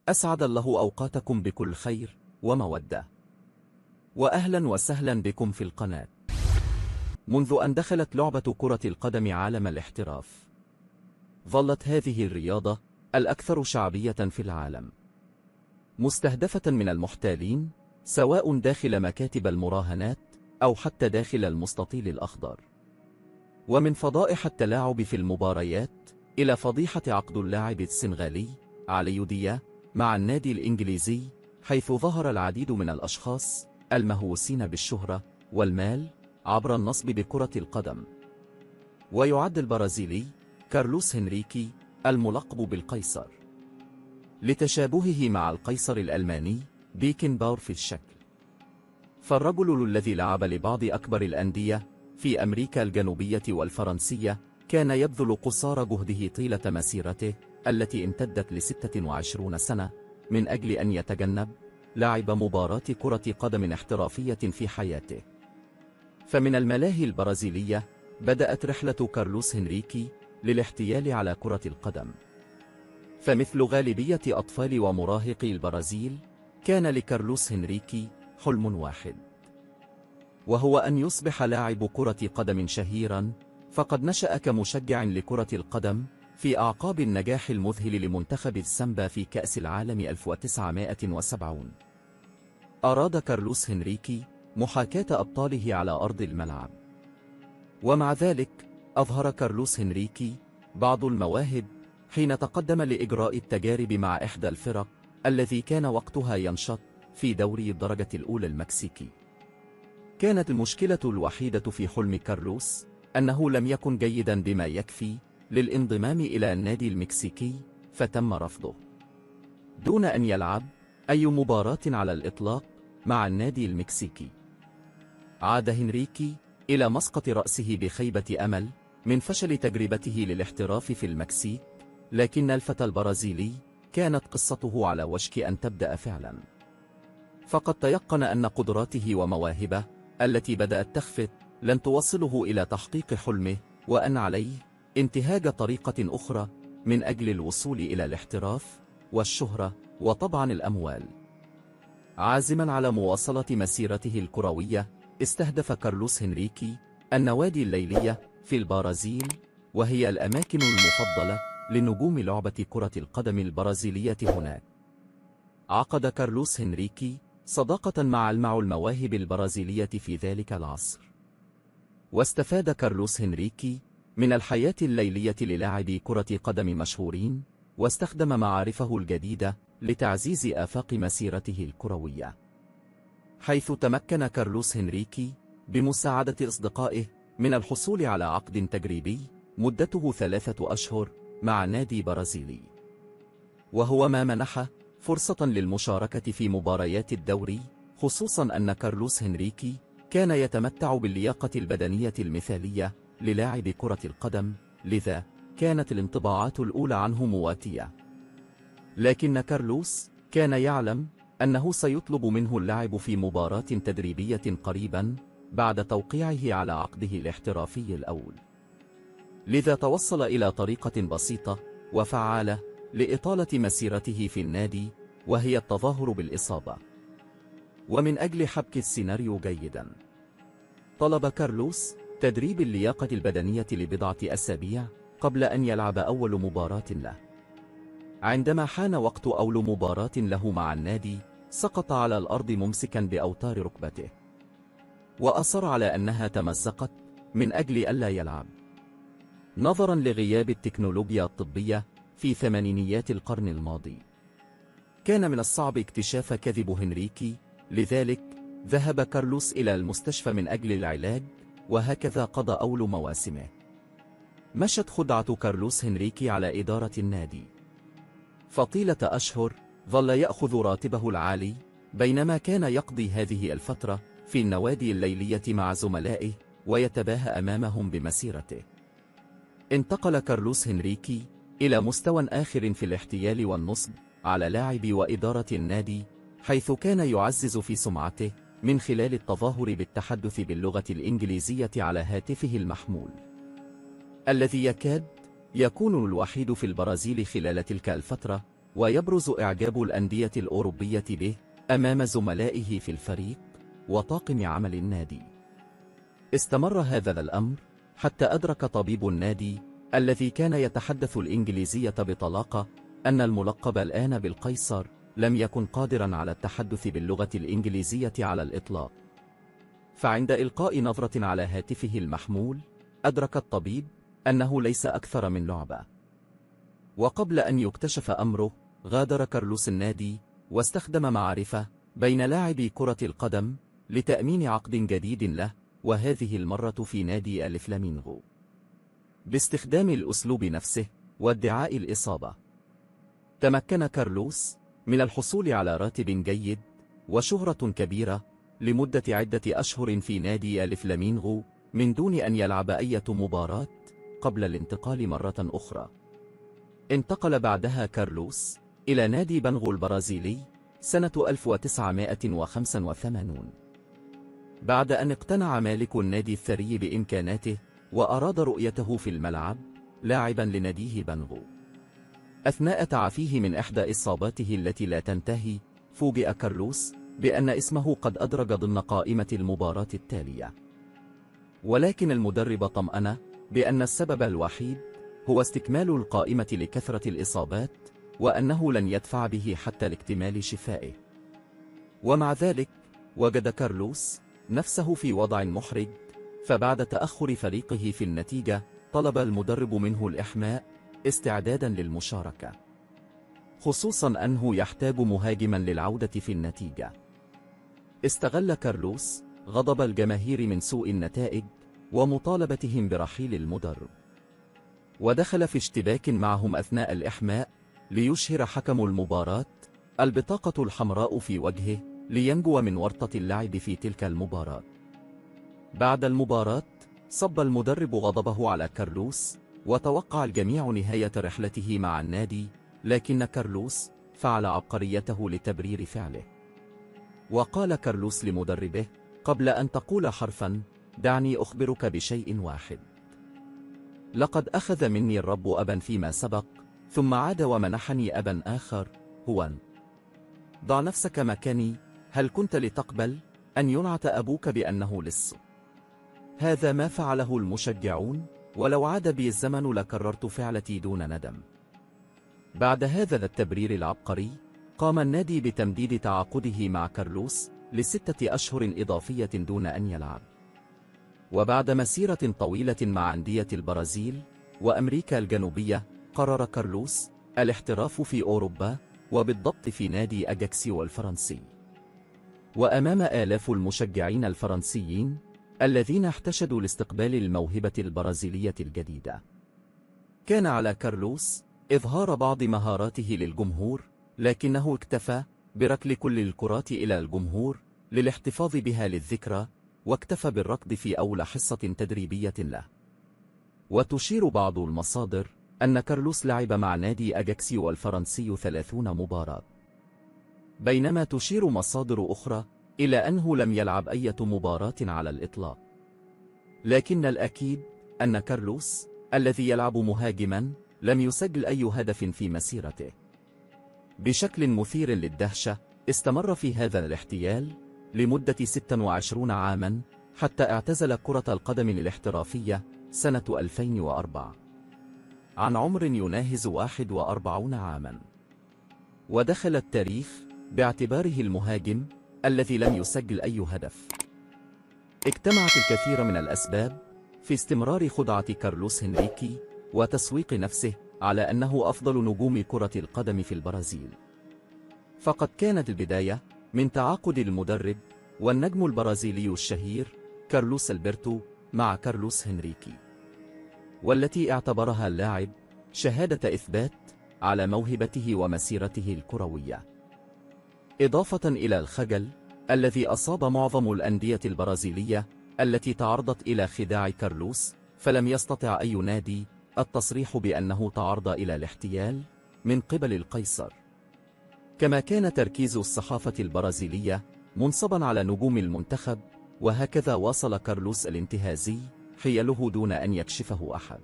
أسعد الله أوقاتكم بكل خير ومودة، وأهلا وسهلا بكم في القناة. منذ أن دخلت لعبة كرة القدم عالم الاحتراف، ظلت هذه الرياضة الأكثر شعبية في العالم، مستهدفة من المحتالين سواء داخل مكاتب المراهنات أو حتى داخل المستطيل الأخضر. ومن فضائح التلاعب في المباريات إلى فضيحة عقد اللاعب السنغالي علي ديا مع النادي الإنجليزي، حيث ظهر العديد من الأشخاص المهووسين بالشهرة والمال عبر النصب بكرة القدم. ويعد البرازيلي كارلوس هنريكي الملقب بالقيصر لتشابهه مع القيصر الألماني بيكنباور في الشكل. فالرجل الذي لعب لبعض أكبر الأندية في أمريكا الجنوبية والفرنسية كان يبذل قصارى جهده طيلة مسيرته التي امتدت ل26 سنة من أجل أن يتجنب لعب مباراة كرة قدم احترافية في حياته. فمن الملاهي البرازيلية بدأت رحلة كارلوس هنريكي للاحتيال على كرة القدم. فمثل غالبية أطفال ومراهقي البرازيل، كان لكارلوس هنريكي حلم واحد، وهو أن يصبح لاعب كرة قدم شهيرا. فقد نشأ كمشجع لكرة القدم في أعقاب النجاح المذهل لمنتخب السامبا في كأس العالم 1970. أراد كارلوس هنريكي محاكاة أبطاله على أرض الملعب، ومع ذلك أظهر كارلوس هنريكي بعض المواهب حين تقدم لإجراء التجارب مع إحدى الفرق الذي كان وقتها ينشط في دوري الدرجة الأولى المكسيكي. كانت المشكلة الوحيدة في حلم كارلوس أنه لم يكن جيدا بما يكفي للانضمام إلى النادي المكسيكي، فتم رفضه دون أن يلعب أي مباراة على الإطلاق مع النادي المكسيكي. عاد هنريكي إلى مسقط رأسه بخيبة أمل من فشل تجربته للاحتراف في المكسيك، لكن الفتى البرازيلي كانت قصته على وشك أن تبدأ فعلا. فقد تيقن أن قدراته ومواهبه التي بدأت تخفت لن توصله إلى تحقيق حلمه، وأن عليه انتهاج طريقة أخرى من أجل الوصول إلى الاحتراف والشهرة وطبعا الأموال. عازما على مواصلة مسيرته الكروية، استهدف كارلوس هنريكي النوادي الليلية في البرازيل، وهي الأماكن المفضلة لنجوم لعبة كرة القدم البرازيلية هناك. عقد كارلوس هنريكي صداقة مع المواهب البرازيلية في ذلك العصر، واستفاد كارلوس هنريكي من الحياة الليلية للاعبي كرة قدم مشهورين، واستخدم معارفه الجديدة لتعزيز آفاق مسيرته الكروية، حيث تمكن كارلوس هنريكي بمساعدة أصدقائه من الحصول على عقد تجريبي مدته 3 أشهر مع نادي برازيلي، وهو ما منحه فرصة للمشاركة في مباريات الدوري، خصوصا أن كارلوس هنريكي كان يتمتع باللياقة البدنية المثالية للاعب كرة القدم، لذا كانت الانطباعات الأولى عنه مواتية. لكن كارلوس كان يعلم أنه سيطلب منه اللعب في مباراة تدريبية قريبا بعد توقيعه على عقده الاحترافي الأول، لذا توصل إلى طريقة بسيطة وفعالة لإطالة مسيرته في النادي، وهي التظاهر بالإصابة. ومن أجل حبك السيناريو جيدا، طلب كارلوس تدريب اللياقة البدنية لبضعة أسابيع قبل أن يلعب أول مباراة له. عندما حان وقت أول مباراة له مع النادي، سقط على الأرض ممسكا بأوتار ركبته، وأصر على أنها تمزقت من أجل ألا يلعب. نظرا لغياب التكنولوجيا الطبية في ثمانينيات القرن الماضي، كان من الصعب اكتشاف كذب هنريكي، لذلك ذهب كارلوس إلى المستشفى من أجل العلاج، وهكذا قضى أول مواسمه. مشت خدعة كارلوس هنريكي على إدارة النادي، فطيلة أشهر ظل يأخذ راتبه العالي، بينما كان يقضي هذه الفترة في النوادي الليلية مع زملائه ويتباهى أمامهم بمسيرته. انتقل كارلوس هنريكي إلى مستوى آخر في الاحتيال والنصب على لاعب وإدارة النادي، حيث كان يعزز في سمعته من خلال التظاهر بالتحدث باللغة الإنجليزية على هاتفه المحمول، الذي يكاد يكون الوحيد في البرازيل خلال تلك الفترة، ويبرز إعجاب الأندية الأوروبية به أمام زملائه في الفريق وطاقم عمل النادي. استمر هذا الأمر حتى أدرك طبيب النادي الذي كان يتحدث الإنجليزية بطلاقة أن الملقب الآن بالقيصر لم يكن قادرا على التحدث باللغة الإنجليزية على الإطلاق. فعند إلقاء نظرة على هاتفه المحمول أدرك الطبيب أنه ليس أكثر من لعبة. وقبل أن يكتشف أمره غادر كارلوس النادي واستخدم معرفة بين لاعبي كرة القدم لتأمين عقد جديد له، وهذه المرة في نادي الفلامينغو، باستخدام الأسلوب نفسه وادعاء الإصابة. تمكن كارلوس من الحصول على راتب جيد وشهرة كبيرة لمدة عدة أشهر في نادي الفلامينغو من دون أن يلعب أي مباراة قبل الانتقال مرة أخرى. انتقل بعدها كارلوس إلى نادي بنغو البرازيلي سنة 1985 بعد أن اقتنع مالك النادي الثري بإمكاناته وأراد رؤيته في الملعب لاعبا لناديه بنغو. أثناء تعافيه من إحدى إصاباته التي لا تنتهي فوجئ كارلوس بأن اسمه قد أدرج ضمن قائمة المباراة التالية، ولكن المدرب طمأنه بأن السبب الوحيد هو استكمال القائمة لكثرة الإصابات وأنه لن يدفع به حتى لاكتمال شفائه. ومع ذلك وجد كارلوس نفسه في وضع محرج، فبعد تأخر فريقه في النتيجة طلب المدرب منه الإحماء استعدادا للمشاركة، خصوصا أنه يحتاج مهاجما للعودة في النتيجة. استغل كارلوس غضب الجماهير من سوء النتائج ومطالبتهم برحيل المدرب، ودخل في اشتباك معهم أثناء الإحماء ليشهر حكم المباراة البطاقة الحمراء في وجهه لينجو من ورطة اللعب في تلك المباراة. بعد المباراة صب المدرب غضبه على كارلوس، وتوقع الجميع نهاية رحلته مع النادي، لكن كارلوس فعل عبقريته لتبرير فعله. وقال كارلوس لمدربه: قبل أن تقول حرفا دعني أخبرك بشيء واحد، لقد أخذ مني الرب أبا فيما سبق، ثم عاد ومنحني أبا آخر هو أن. ضع نفسك مكاني، هل كنت لتقبل أن ينعت أبوك بأنه لص؟ هذا ما فعله المشجعون، ولو عاد بي الزمن لكررت فعلتي دون ندم. بعد هذا التبرير العبقري قام النادي بتمديد تعاقده مع كارلوس ل6 أشهر إضافية دون أن يلعب. وبعد مسيرة طويلة مع أندية البرازيل وأمريكا الجنوبية قرر كارلوس الاحتراف في أوروبا، وبالضبط في نادي أجاكسيو الفرنسي، وأمام آلاف المشجعين الفرنسيين الذين احتشدوا لاستقبال الموهبة البرازيلية الجديدة. كان على كارلوس إظهار بعض مهاراته للجمهور، لكنه اكتفى بركل كل الكرات إلى الجمهور للاحتفاظ بها للذكرى، واكتفى بالركض في أول حصة تدريبية له. وتشير بعض المصادر أن كارلوس لعب مع نادي أجاكسيو الفرنسي 30 مباراة، بينما تشير مصادر أخرى إلى أنه لم يلعب أي مباراة على الإطلاق. لكن الأكيد أن كارلوس الذي يلعب مهاجما لم يسجل أي هدف في مسيرته. بشكل مثير للدهشة استمر في هذا الاحتيال لمدة 26 عاما حتى اعتزل كرة القدم الاحترافية سنة 2004 عن عمر يناهز 41 عاما، ودخل التاريخ باعتباره المهاجم الذي لم يسجل أي هدف. اجتمعت الكثير من الأسباب في استمرار خدعة كارلوس هنريكي وتسويق نفسه على أنه أفضل نجوم كرة القدم في البرازيل. فقد كانت البداية من تعاقد المدرب والنجم البرازيلي الشهير كارلوس ألبرتو مع كارلوس هنريكي، والتي اعتبرها اللاعب شهادة إثبات على موهبته ومسيرته الكروية، إضافة إلى الخجل الذي أصاب معظم الأندية البرازيلية التي تعرضت إلى خداع كارلوس، فلم يستطع أي نادي التصريح بأنه تعرض إلى الاحتيال من قبل القيصر. كما كان تركيز الصحافة البرازيلية منصبا على نجوم المنتخب، وهكذا واصل كارلوس الانتهازي حيله دون أن يكشفه أحد.